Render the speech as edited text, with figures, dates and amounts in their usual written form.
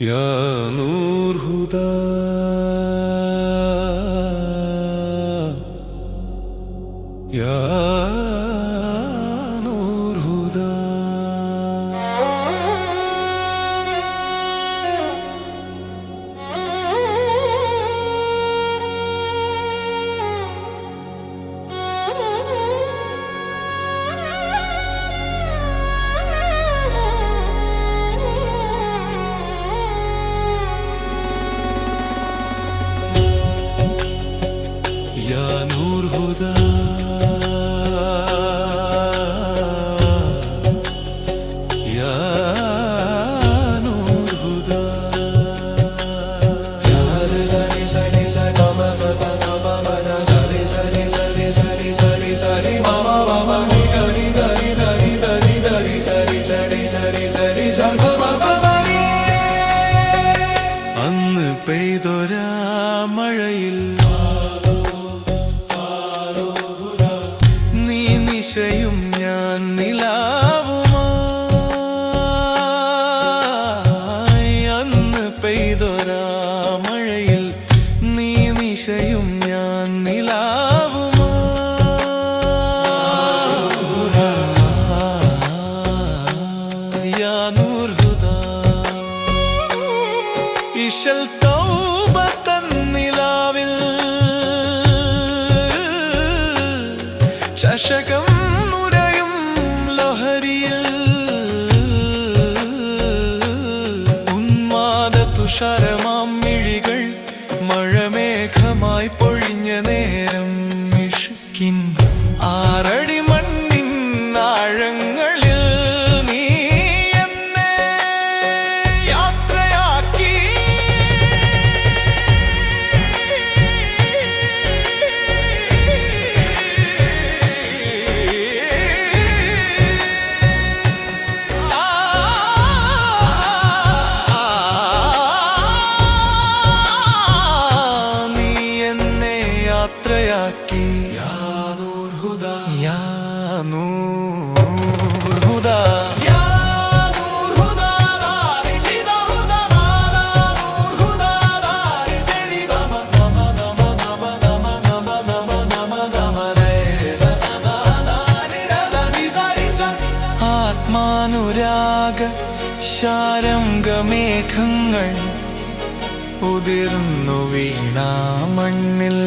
يا نور هدى يا نور هدى يا نور هدى يا نور هدى يا سري سري سري ما ما ما ما ما سري سري سري سري سري سري ما ما ما ما ني ني ني ني ني سري سري سري سري سري ما ما ما അന്ന് പെയ്തൊരാ മഴയിൽ നീ നിശയും ഞാൻ നിലാവുമായി അന്ന് പെയ്തൊരാ മഴയിൽ നീ നിശയും ഞാൻ നിലാവുമായി യാ നൂർ ഹുദാ ഇശൽ തൗബതൻ നിലാവിൽ ചഷകം നുരയും ലഹരിയിൽ ഉന്മാദ തുഷാരമാം മിഴികൾ മഴമേഘമായി പൊഴിഞ്ഞ നേരം ഇഷ്കിൻ ആറടി മണ്ണിൻ ആഴങ്ങളിൽ നീ എന്നെ യാത്രയാക്കി യാത്രയാക്കി യാ നൂർ ഹുദാ യാ നൂർ ഹുദാ യാ നൂർ ഹുദാ ദാരി ജിദ ഹുദാ മാദാ നൂർ ഹുദാ ദാരി ജടി ബമ നമ നമ നമ നമ നമ നമ നമ നമ രേ നമ ദാരി രദനി സരി സരി ആത്മാനുരാഗ ശാരംഗമേഘങ്ങൾ ഉതിർന്നു വീണ മണ്ണിൽ